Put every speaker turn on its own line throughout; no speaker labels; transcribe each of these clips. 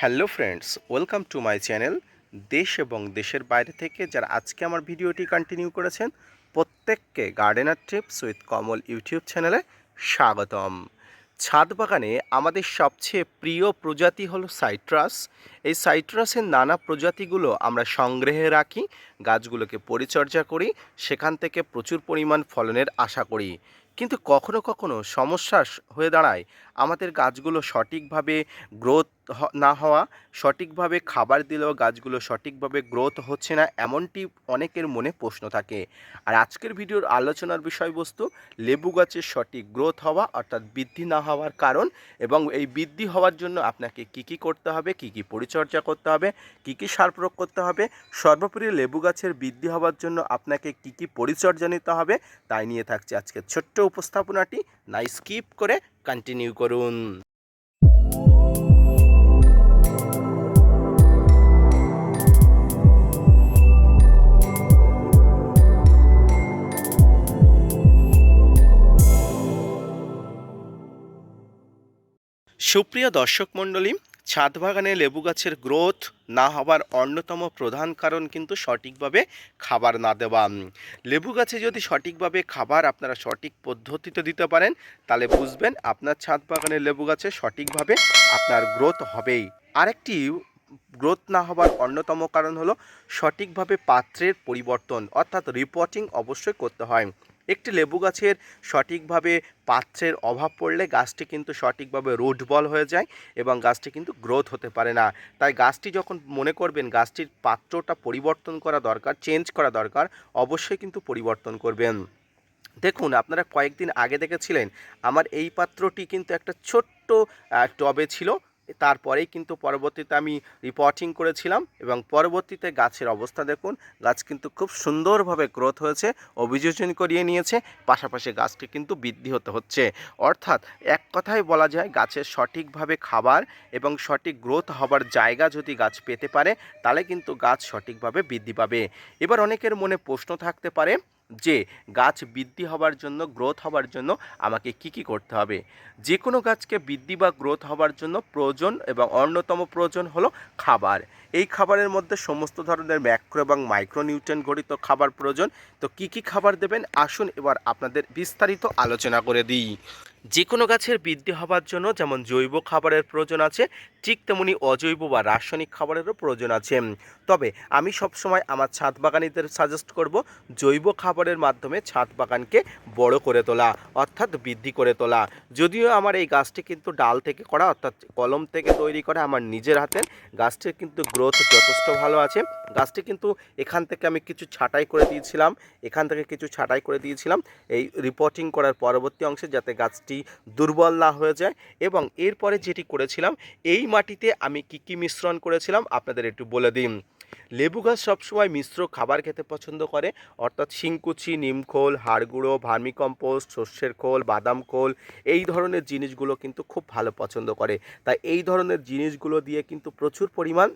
Hello friends, welcome to my channel. দেশ এবং দেশের বাইরে থেকে যারা আজকে আমার ভিডিওটি কন্টিনিউ করেছেন প্রত্যেককে gardener tips with Kamal YouTube চ্যানেলে স্বাগতম। ছাদ বাগানে আমাদের সবচেয়ে প্রিয় প্রজাতি হলো সাইট্রাস। এই সাইট্রাসের নানা প্রজাতিগুলো আমরা সংগ্রহে রাখি, গাছগুলোকে পরিচর্যা করি, সেখান থেকে প্রচুর পরিমাণ ফলনের আশা করি। কিন্তু কখনো কখনো সমস্যা হয়ে দাঁড়ায় আমাদের গাছগুলো সঠিকভাবে গ্রোথ না হওয়া, সঠিকভাবে খাবার দিলেও গাছগুলো সঠিকভাবে গ্রোথ হচ্ছে না, এমনটি অনেকের মনে প্রশ্ন থাকে। আর আজকের ভিডিওর আলোচনার বিষয়বস্তু লেবু গাছের সঠিক গ্রোথ হওয়া অর্থাৎ বৃদ্ধি না হওয়ার কারণ এবং এই বৃদ্ধি হওয়ার জন্য আপনাকে কি কি করতে হবে, কি কি পরিচর্যা করতে হবে, কি কি সার প্রয়োগ করতে হবে, সর্বোপরি লেবু গাছের বৃদ্ধি হওয়ার জন্য আপনাকে কি কি পরিচর্যা নিতে হবে, তাই নিয়ে থাকছে আজকের ছোট্ট উপস্থাপনাটি। না স্কিপ করে কন্টিনিউ করুন। সুপ্রিয় দর্শক মণ্ডলী, ছাদ বাগানে লেবু গাছের গ্রোথ না হওয়ার অন্যতম প্রধান কারণ কিন্তু সঠিকভাবে খাবার না দেওয়া। লেবু গাছে যদি সঠিকভাবে খাবার আপনারা সঠিক পদ্ধতিতে দিতে পারেন তাহলে বুঝবেন আপনার ছাদ বাগানের লেবু গাছে সঠিকভাবে আপনার গ্রোথ হবেই। আরেকটি গ্রোথ না হবার অন্যতম কারণ হলো সঠিকভাবে পাত্রের পরিবর্তন অর্থাৎ রিপোর্টিং অবশ্যই করতে হয়। একটি লেবু গাছের সঠিকভাবে পাত্রের অভাব পড়লে গাছটি কিন্তু সঠিকভাবে রুট বল হয়ে যায় এবং গাছটি কিন্তু গ্রোথ হতে পারে না। তাই গাছটি যখন মনে করবেন গাছটির পাত্রটা পরিবর্তন করা দরকার, চেঞ্জ করা দরকার, অবশ্যই কিন্তু পরিবর্তন করবেন। দেখুন, আপনারা কয়েকদিন আগে দেখেছিলেন আমার এই পাত্রটি কিন্তু একটা ছোট্ট টবে ছিল। তারপরেই কিন্তু পরবর্তীতে আমি রিপোর্টিং করেছিলাম এবং পরবর্তীতে গাছের অবস্থা দেখুন, গাছ কিন্তু খুব সুন্দরভাবে গ্রোথ হয়েছে, অভিযোজন করিয়ে নিয়েছে, পাশাপাশি গাছটি কিন্তু বৃদ্ধি হচ্ছে। অর্থাৎ এক কথায় বলা যায় গাছের সঠিকভাবে খাবার এবং সঠিক গ্রোথ হবার জায়গা যদি গাছ পেতে পারে তাহলে কিন্তু গাছ সঠিকভাবে বৃদ্ধি পাবে। এবার অনেকের মনে প্রশ্ন থাকতে পারে যে গাছ বৃদ্ধি হবার জন্য, গ্রোথ হবার জন্য আমাকে কি কি করতে হবে। যে কোনো গাছকে বৃদ্ধি বা গ্রোথ হবার জন্য প্রয়োজন এবং অন্যতম প্রয়োজন হলো খাবার। এই খাবারের মধ্যে সমস্ত ধরনের ম্যাক্রো এবং মাইক্রো নিউট্রিয়েন্ট গঠিত খাবার প্রয়োজন। তো কি কি খাবার দেবেন আসুন এবার আপনাদের বিস্তারিত আলোচনা করে দিই। যে কোনো গাছের বৃদ্ধি হবার জন্য যেমন জৈব খাবারের প্রয়োজন আছে, ঠিক তেমনি অজৈব বা রাসায়নিক খাবারেরও প্রয়োজন আছে। তবে আমি সবসময় আমার ছাদ বাগানিদের সাজেস্ট করব জৈব খাবারের মাধ্যমে ছাদ বাগানকে বড় করে তোলা অর্থাৎ বৃদ্ধি করে তোলা। যদিও আমার এই গাছটি কিন্তু ডাল থেকে করা অর্থাৎ কলম থেকে তৈরি করা আমার নিজের হাতের, গাছটির কিন্তু গ্রোথ যথেষ্ট ভালো আছে। গাছটি কিন্তু এখান থেকে আমি কিছু ছাঁটাই করে দিয়েছিলাম, এখান থেকে কিছু ছাঁটাই করে দিয়েছিলাম এই রিপোর্টিং করার পরবর্তী অংশে, যাতে গাছটি দুর্বল না হয়ে যায়। এবং এরপরে যেটি করেছিলাম, এই মাটিতে আমি কি কি মিশ্রণ করেছিলাম আপনাদের একটু বলে দিই। লেবু গাছ সবসময় মিশ্র খাবার খেতে পছন্দ করে, অর্থাৎ শিংকুচি, নিমখোল, হাড়গুঁড়ো, ভার্মিকম্পোস্ট, সর্ষের খোল, বাদাম খোল, এই ধরনের জিনিসগুলো কিন্তু খুব ভালো পছন্দ করে। তাই এই ধরনের জিনিসগুলো দিয়ে কিন্তু প্রচুর পরিমাণ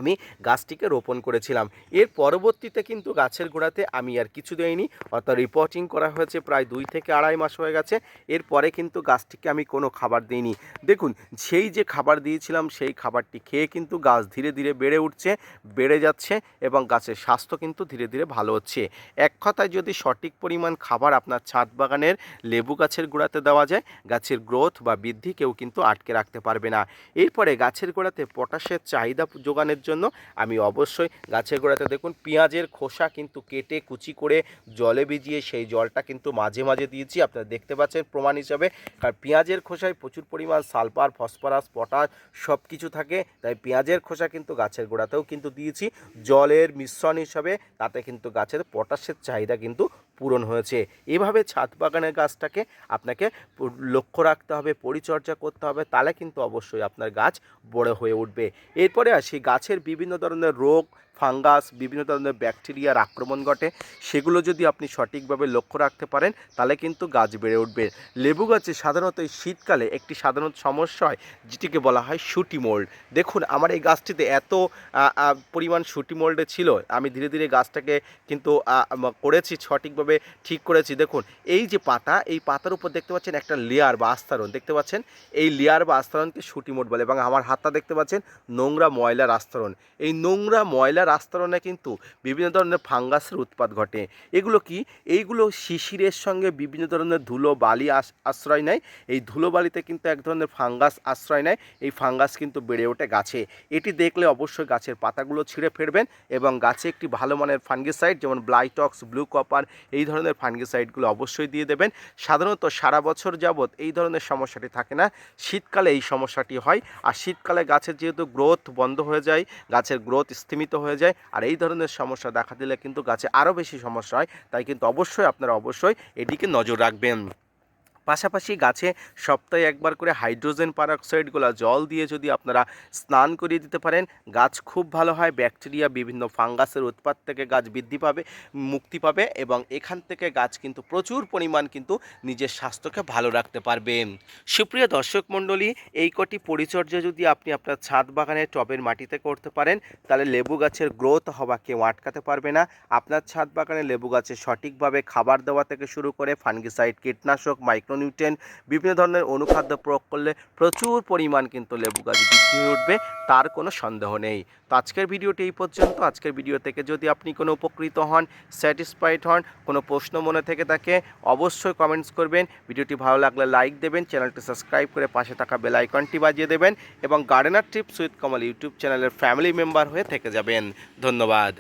আমি গাছটিকে রোপণ করেছিলাম। এর পরবর্তীতে কিন্তু গাছের গোড়াতে আমি আর কিছু দেইনি, অর্থাৎ রিপোর্টিং করা হয়েছে প্রায় 2 থেকে আড়াই মাস হয়ে গেছে। এরপরে কিন্তু গাছটিকে আমি কোনো খাবার দিইনি। দেখুন, সেই যে খাবার দিয়েছিলাম সেই খাবারটি খেয়ে কিন্তু গাছ ধীরে ধীরে বেড়ে উঠছে, বেড়ে যাচ্ছে এবং গাছের স্বাস্থ্য কিন্তু ধীরে ধীরে ভালো হচ্ছে। এক কথায় যদি সঠিক পরিমাণ খাবার আপনার ছাদ বাগানের লেবু গাছের গোড়াতে দেওয়া যায়, গাছের গ্রোথ বা বৃদ্ধি কেউ কিন্তু আটকে রাখতে পারবে না। এরপরে গাছের গোড়াতে পটাশের চাহিদা যোগানের জন্য আমি অবশ্যই গাছের গোড়াতে দেখুন পেঁয়াজের খোসা কিন্তু কেটে কুচি করে জলে ভিজিয়ে সেই জলটা কিন্তু মাঝে মাঝে দিয়েছি, আপনারা দেখতে পাচ্ছেন প্রমাণ হিসাবে। কারণ পেঁয়াজের খোসায় প্রচুর পরিমাণ সালফার, ফসফরাস, পটাশ সব কিছু থাকে, তাই পেঁয়াজের খোসা কিন্তু গাছের গোড়াতেও কিন্তু দিয়েছি জলের মিশ্রণ হিসাবে, তাতে কিন্তু গাছের পটাশের চাহিদা কিন্তু পূরণ হয়েছে। এভাবে ছাদ বাগানের গাছটাকে আপনাকে লক্ষ্য রাখতে হবে, পরিচর্যা করতে হবে, তাহলে কিন্তু অবশ্যই আপনার গাছ বড় হয়ে উঠবে। এরপরে আসি গাছের বিভিন্ন ধরনের রোগ, ফাঙ্গাস, বিভিন্ন ধরনের ব্যাকটেরিয়ার আক্রমণ ঘটে, সেগুলো যদি আপনি সঠিকভাবে লক্ষ্য রাখতে পারেন তাহলে কিন্তু গাছ বেড়ে উঠবে। লেবু গাছে সাধারণত এই শীতকালে একটি সাধারণ সমস্যা হয় যেটিকে বলা হয় শুটি মোল্ড। দেখুন, আমার এই গাছটিতে এত পরিমাণ শুটি মোল্ডে ছিল, আমি ধীরে ধীরে গাছটাকে কিন্তু করেছি সঠিকভাবে সঠিকভাবে ঠিক করেছি। দেখুন এই যে পাতা, এই পাতার উপর দেখতে পাচ্ছেন একটা লেয়ার বা আস্তরণ দেখতে পাচ্ছেন, এই লেয়ার বা আস্তরণকে সুটি মোট বলে। এবং আমার হাতটা দেখতে পাচ্ছেন নোংরা ময়লার আস্তরণ। এই নোংরা ময়লার আস্তরণে কিন্তু বিভিন্ন ধরনের ফাঙ্গাসের উৎপাত ঘটে। এগুলো কি? এইগুলো শিশিরের সঙ্গে বিভিন্ন ধরনের ধুলো বালি আশ্রয় নেয়। এই ধুলো বালিতে কিন্তু এক ধরনের ফাঙ্গাস আশ্রয় নেয়। এই ফাঙ্গাস কিন্তু বেড়ে ওঠে গাছে। এটি দেখলে অবশ্যই গাছের পাতাগুলো ছিঁড়ে ফেলবেন এবং গাছে একটি ভালো মানের ফাঙ্গিসাইড যেমন ব্লাইটক্স, ব্লু কপার এই ধরনের ফাঙ্গিসাইডগুলো অবশ্যই দিয়ে দেবেন। সাধারণত সারা বছর যাবৎ এই ধরনের সমস্যাটি থাকে না, শীতকালে এই সমস্যাটি হয়। আর শীতকালে গাছের যেহেতু গ্রোথ বন্ধ হয়ে যায়, গাছের গ্রোথ স্থিমিত হয়ে যায়, আর এই ধরনের সমস্যা দেখা দিলে কিন্তু গাছে আরও বেশি সমস্যা হয়। তাই কিন্তু আপনারা অবশ্যই এদিকে নজর রাখবেন। পাশাপাশি গাছে সপ্তাহে একবার করে হাইড্রোজেন পারঅক্সাইডগুলো জল দিয়ে যদি আপনারা স্নান করিয়ে দিতে পারেন, গাছ খুব ভালো হয়। ব্যাকটেরিয়া বিভিন্ন ফাঙ্গাসের উৎপাত থেকে গাছ বৃদ্ধি পাবে, মুক্তি পাবে এবং এখান থেকে গাছ কিন্তু প্রচুর পরিমাণ কিন্তু নিজের স্বাস্থ্যকে ভালো রাখতে পারবে। সুপ্রিয় দর্শক মণ্ডলী, এই কটি পরিচর্যা যদি আপনি আপনার ছাদ বাগানে টবের মাটিতে করতে পারেন, তাহলে লেবু গাছের গ্রোথ হওয়া কেউ আটকাতে পারবে না। আপনার ছাদ বাগানে লেবু গাছে সঠিকভাবে খাবার দেওয়া থেকে শুরু করে ফাঙ্গিসাইড, কীটনাশক, মাইক্রোনিউট্রিয়েন্ট বিভিন্ন ধরনের অনুখাদ্য প্রয়োগ করলে প্রচুর পরিমাণ কিন্তু লেবু গাছ বৃদ্ধি হয়ে উঠবে, তার কোনো সন্দেহ নেই। তো আজকের ভিডিওটি এই পর্যন্ত। আজকের ভিডিও থেকে যদি আপনি কোনো উপকৃত হন, স্যাটিসফাইড হন, কোনো প্রশ্ন মনে থেকে থাকে, অবশ্যই কমেন্টস করবেন। ভিডিওটি ভালো লাগলে লাইক দেবেন, চ্যানেলটি সাবস্ক্রাইব করে পাশে থাকা বেল আইকনটি বাজিয়ে দেবেন এবং gardener tips with Kamal YouTube চ্যানেলের ফ্যামিলি মেম্বার হয়ে থেকে যাবেন। ধন্যবাদ।